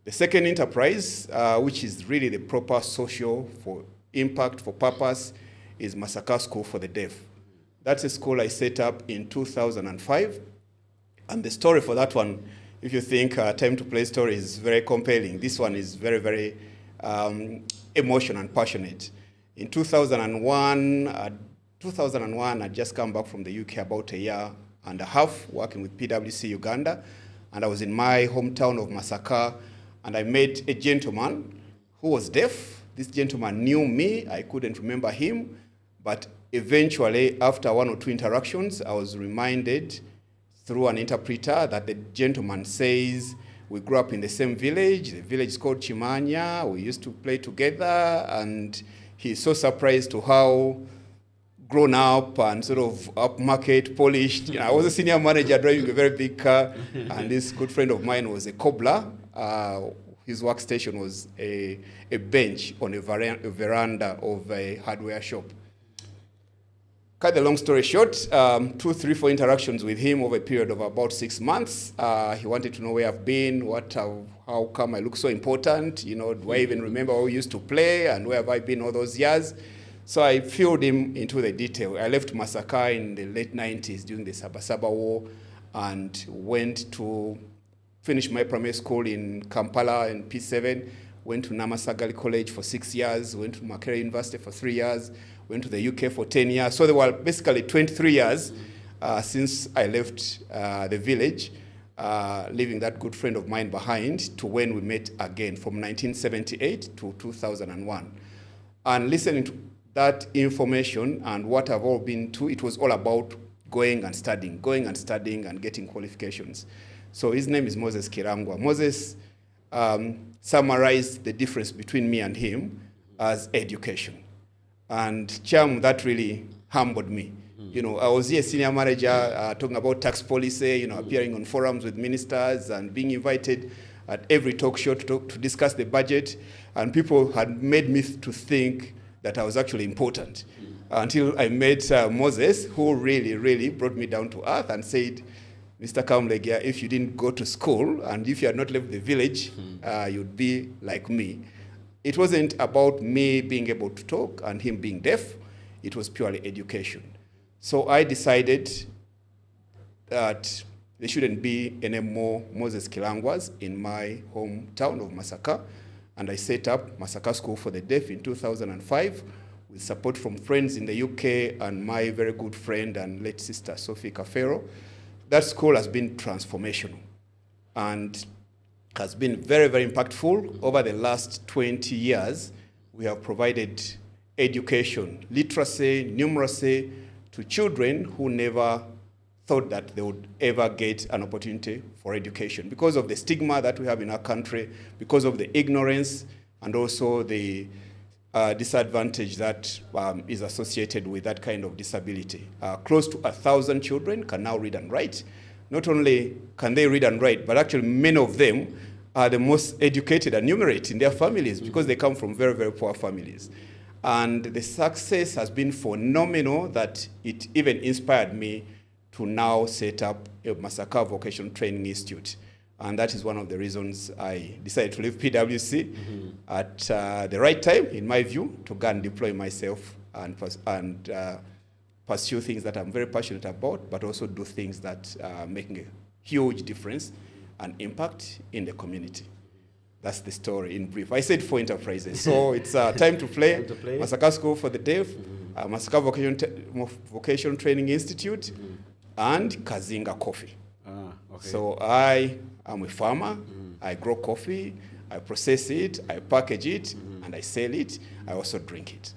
The second enterprise, which is really the proper social for impact, for purpose, is Masaka School for the Deaf. That's a school I set up in 2005. And the story for that one, if you think Time to Play story is very compelling, this one is very, very emotional and passionate. In 2001, I'd just come back from the UK about a year and a half working with PwC Uganda. And I was in my hometown of Masaka, and I met a gentleman who was deaf. This gentleman knew me. I couldn't remember him. But eventually, after one or two interactions, I was reminded through an interpreter that the gentleman says, we grew up in the same village. The village is called Chimanya. We used to play together. And he's so surprised to how grown up and sort of upmarket, polished. You know, I was a senior manager driving a very big car, and this good friend of mine was a cobbler. His workstation was a bench on a veranda of a hardware shop. Cut the long story short, 2, 3, 4 interactions with him over a period of about 6 months. He wanted to know where I've been, how come I look so important, you know, do I even remember how we used to play and where have I been all those years? So I filled him into the detail. I left Masaka in the late 90s during the Saba War and went to finish my primary school in Kampala in P7, went to Namasagali College for 6 years, went to Makerere University for 3 years, went to the UK for 10 years. So there were basically 23 years since I left the village, leaving that good friend of mine behind to when we met again from 1978 to 2001. And listening to that information and what I've all been to, it was all about going and studying and getting qualifications. So his name is Moses Kirangwa. Moses summarized the difference between me and him as education. And Cham, that really humbled me. You know, I was here senior manager talking about tax policy, you know, appearing on forums with ministers and being invited at every talk show to discuss the budget. And people had made me to think that I was actually important until I met Moses, who really, really brought me down to earth and said, Mr. Kamulegeya, if you didn't go to school and if you had not left the village, you'd be like me. It wasn't about me being able to talk and him being deaf. It was purely education. So I decided that there shouldn't be any more Moses Kirangwas in my hometown of Masaka. And I set up Masaka School for the Deaf in 2005 with support from friends in the UK and my very good friend and late sister, Sophie Kafero. That school has been transformational and has been very, very impactful. Over the last 20 years, we have provided education, literacy, numeracy to children who never thought that they would ever get an opportunity for education because of the stigma that we have in our country, because of the ignorance, and also the disadvantage that is associated with that kind of disability. Close to 1,000 children can now read and write. Not only can they read and write, but actually many of them are the most educated and numerate in their families because they come from very, very poor families. And the success has been phenomenal that it even inspired me to now set up a Masaka Vocational Training Institute. And that is one of the reasons I decided to leave PwC at the right time, in my view, to go and deploy myself and pursue things that I'm very passionate about, but also do things that are making a huge difference and impact in the community. That's the story in brief. I said 4 enterprises. So it's time to play. Masaka School for the Deaf, Masaka Vocational Training Institute, and Kazinga Coffee. Okay. So I am a farmer. I grow coffee, I process it, I package it, and I sell it. I also drink it.